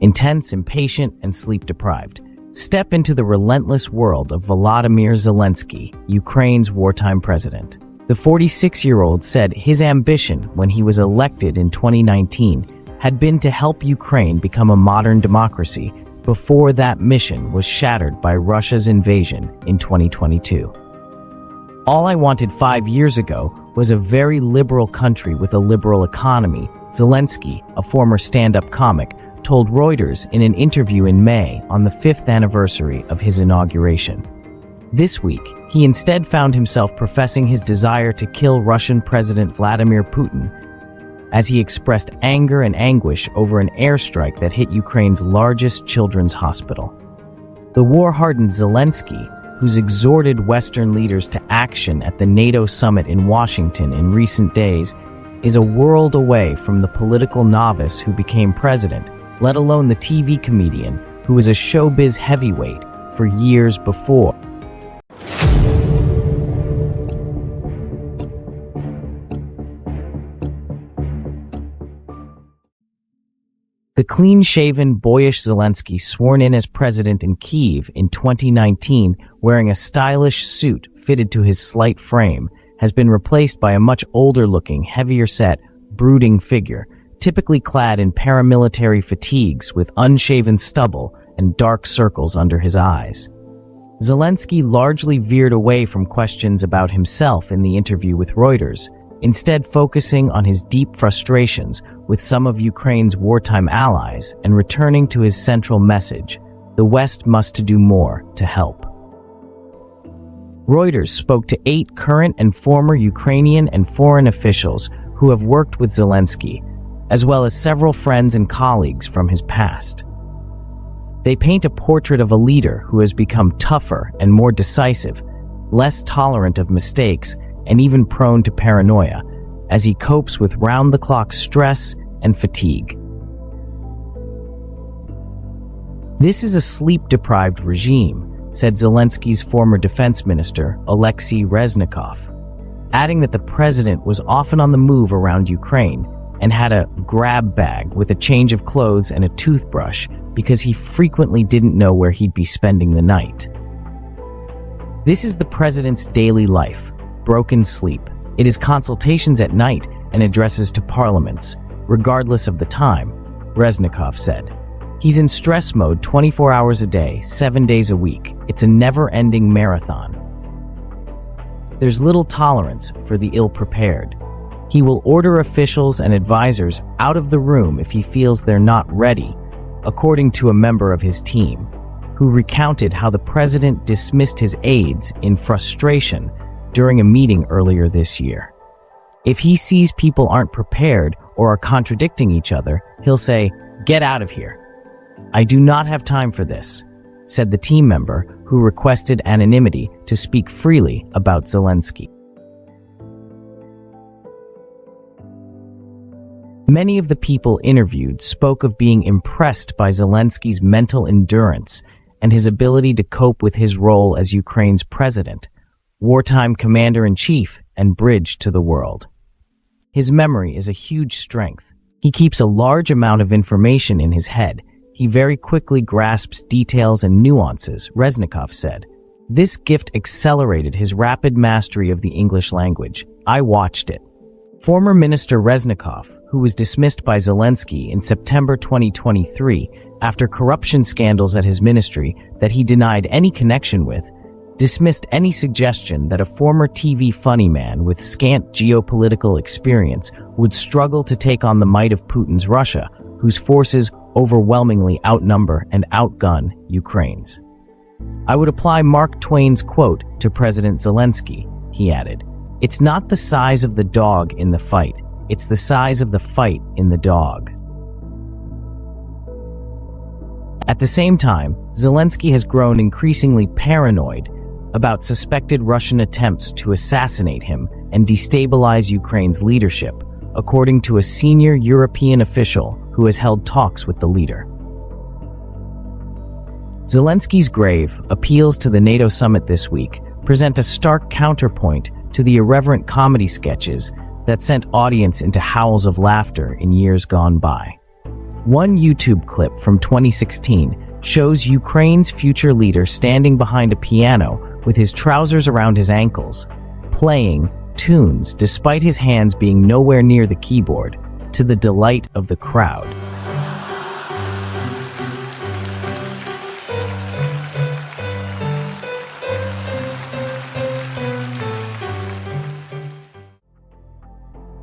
Intense, impatient, and sleep-deprived. Step into the relentless world of Volodymyr Zelensky, Ukraine's wartime president. The 46-year-old said his ambition when he was elected in 2019 had been to help Ukraine become a modern democracy before that mission was shattered by Russia's invasion in 2022. All I wanted 5 years ago was a very liberal country with a liberal economy, Zelensky, a former stand-up comic, told Reuters in an interview in May on the 5th anniversary of his inauguration. This week, he instead found himself professing his desire to kill Russian President Vladimir Putin as he expressed anger and anguish over an airstrike that hit Ukraine's largest children's hospital. The war-hardened Zelensky, who's exhorted Western leaders to action at the NATO summit in Washington in recent days, is a world away from the political novice who became president, let alone the TV comedian who was a showbiz heavyweight for years before. The clean-shaven, boyish Zelensky, sworn in as president in Kyiv in 2019, wearing a stylish suit fitted to his slight frame, has been replaced by a much older-looking, heavier-set, brooding figure, typically clad in paramilitary fatigues with unshaven stubble and dark circles under his eyes. Zelensky largely veered away from questions about himself in the interview with Reuters, instead focusing on his deep frustrations with some of Ukraine's wartime allies and returning to his central message: the West must do more to help. Reuters spoke to 8 current and former Ukrainian and foreign officials who have worked with Zelensky, as well as several friends and colleagues from his past. They paint a portrait of a leader who has become tougher and more decisive, less tolerant of mistakes, and even prone to paranoia, as he copes with round-the-clock stress and fatigue. This is a sleep-deprived regime, said Zelensky's former defense minister, Alexei Reznikov, adding that the president was often on the move around Ukraine and had a grab bag with a change of clothes and a toothbrush because he frequently didn't know where he'd be spending the night. This is the president's daily life: broken sleep. It is consultations at night and addresses to parliaments, regardless of the time, Reznikov said. He's in stress mode 24 hours a day, 7 days a week. It's a never-ending marathon. There's little tolerance for the ill-prepared. He will order officials and advisors out of the room if he feels they're not ready, according to a member of his team, who recounted how the president dismissed his aides in frustration during a meeting earlier this year. If he sees people aren't prepared or are contradicting each other, he'll say, "Get out of here." "I do not have time for this," said the team member who requested anonymity to speak freely about Zelensky. Many of the people interviewed spoke of being impressed by Zelensky's mental endurance and his ability to cope with his role as Ukraine's president, wartime commander-in-chief, and bridge to the world. His memory is a huge strength. He keeps a large amount of information in his head. He very quickly grasps details and nuances, Reznikov said. This gift accelerated his rapid mastery of the English language. I watched it. Former Minister Reznikov, who was dismissed by Zelensky in September 2023 after corruption scandals at his ministry that he denied any connection with, dismissed any suggestion that a former TV funny man with scant geopolitical experience would struggle to take on the might of Putin's Russia, whose forces overwhelmingly outnumber and outgun Ukraine's. I would apply Mark Twain's quote to President Zelensky, he added. It's not the size of the dog in the fight, it's the size of the fight in the dog. At the same time, Zelensky has grown increasingly paranoid about suspected Russian attempts to assassinate him and destabilize Ukraine's leadership, according to a senior European official who has held talks with the leader. Zelensky's grave appeals to the NATO summit this week present a stark counterpoint to the irreverent comedy sketches that sent audience into howls of laughter in years gone by. One YouTube clip from 2016 shows Ukraine's future leader standing behind a piano with his trousers around his ankles, playing tunes despite his hands being nowhere near the keyboard, to the delight of the crowd.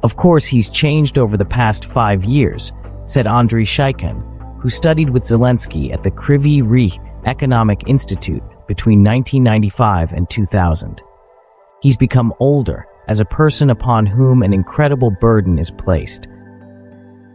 Of course, he's changed over the past 5 years, said Andriy Shaikin, who studied with Zelensky at the Kryvyi Rih Economic Institute between 1995 and 2000. He's become older as a person upon whom an incredible burden is placed.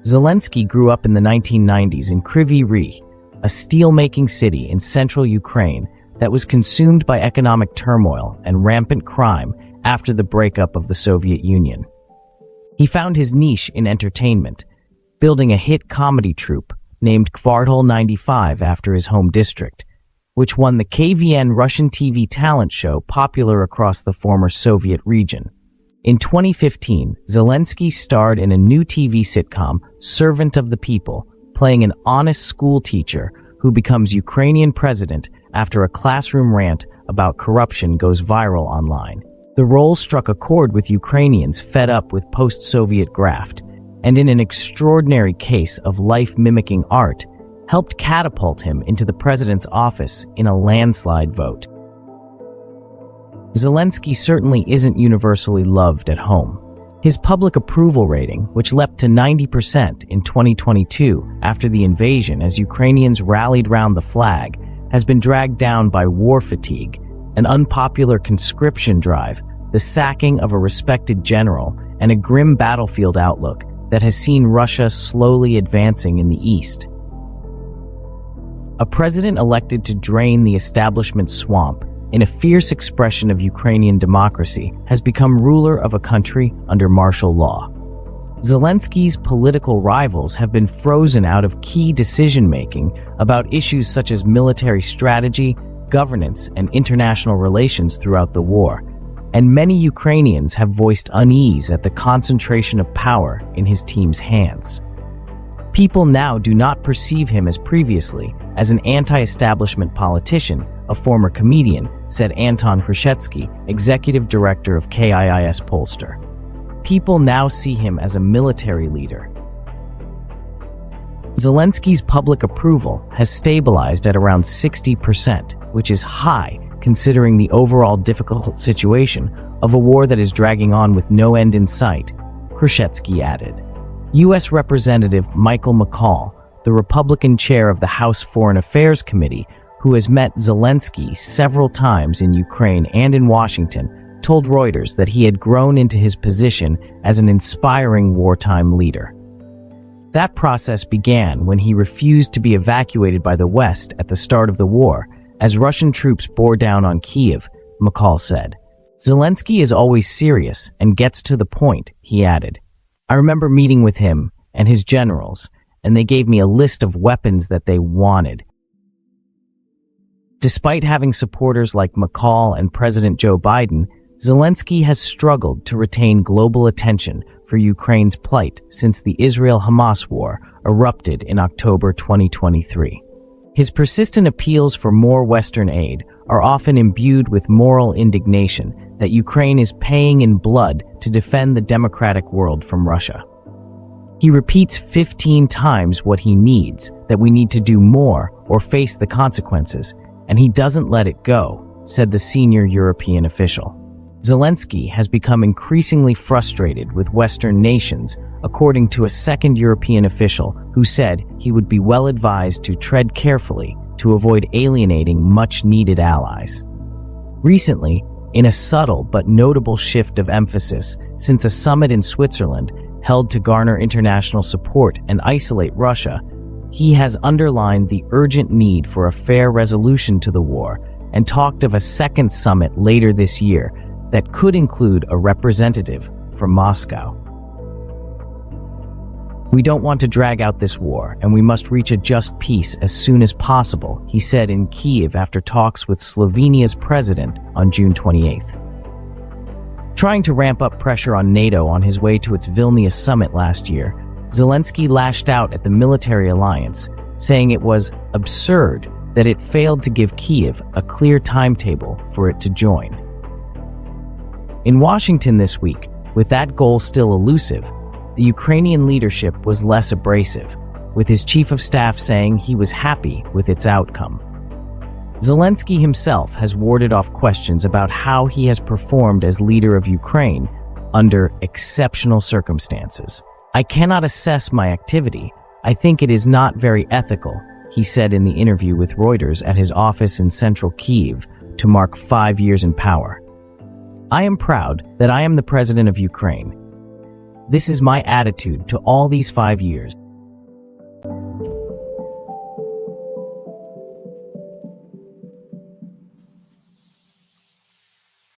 Zelensky grew up in the 1990s in Kryvyi Rih, a steel-making city in central Ukraine that was consumed by economic turmoil and rampant crime after the breakup of the Soviet Union. He found his niche in entertainment, building a hit comedy troupe named Kvartal 95 after his home district, which won the KVN Russian TV talent show popular across the former Soviet region. In 2015, Zelensky starred in a new TV sitcom, Servant of the People, playing an honest school teacher who becomes Ukrainian president after a classroom rant about corruption goes viral online. The role struck a chord with Ukrainians fed up with post-Soviet graft, and in an extraordinary case of life-mimicking art, helped catapult him into the president's office in a landslide vote. Zelensky certainly isn't universally loved at home. His public approval rating, which leapt to 90% in 2022 after the invasion as Ukrainians rallied round the flag, has been dragged down by war fatigue, an unpopular conscription drive, the sacking of a respected general, and a grim battlefield outlook that has seen Russia slowly advancing in the east. A president elected to drain the establishment swamp in a fierce expression of Ukrainian democracy has become ruler of a country under martial law. Zelensky's political rivals have been frozen out of key decision-making about issues such as military strategy, governance, and international relations throughout the war, and many Ukrainians have voiced unease at the concentration of power in his team's hands. People now do not perceive him as previously as an anti-establishment politician, a former comedian, said Anton Hrushetsky, executive director of KIIS Polster. People now see him as a military leader. Zelensky's public approval has stabilized at around 60%, which is high considering the overall difficult situation of a war that is dragging on with no end in sight, Hrushetsky added. U.S. Representative Michael McCaul, the Republican chair of the House Foreign Affairs Committee, who has met Zelensky several times in Ukraine and in Washington, told Reuters that he had grown into his position as an inspiring wartime leader. That process began when he refused to be evacuated by the West at the start of the war, as Russian troops bore down on Kyiv, McCaul said. Zelensky is always serious and gets to the point, he added. I remember meeting with him and his generals, and they gave me a list of weapons that they wanted. Despite having supporters like McCaul and President Joe Biden, Zelensky has struggled to retain global attention for Ukraine's plight since the Israel-Hamas war erupted in October 2023. His persistent appeals for more Western aid are often imbued with moral indignation that Ukraine is paying in blood to defend the democratic world from Russia. He repeats 15 times what he needs, that we need to do more or face the consequences, and he doesn't let it go, said the senior European official. Zelensky has become increasingly frustrated with Western nations, according to a second European official who said he would be well advised to tread carefully to avoid alienating much-needed allies. Recently, in a subtle but notable shift of emphasis since a summit in Switzerland held to garner international support and isolate Russia, he has underlined the urgent need for a fair resolution to the war and talked of a second summit later this year that could include a representative from Moscow. We don't want to drag out this war, and we must reach a just peace as soon as possible, he said in Kyiv after talks with Slovenia's president on June 28th. Trying to ramp up pressure on NATO on his way to its Vilnius summit last year, Zelensky lashed out at the military alliance, saying it was absurd that it failed to give Kyiv a clear timetable for it to join. In Washington this week, with that goal still elusive, the Ukrainian leadership was less abrasive, with his chief of staff saying he was happy with its outcome. Zelensky himself has warded off questions about how he has performed as leader of Ukraine under exceptional circumstances. "I cannot assess my activity. I think it is not very ethical," he said in the interview with Reuters at his office in central Kyiv to mark 5 years in power. "I am proud that I am the president of Ukraine. This is my attitude to all these 5 years."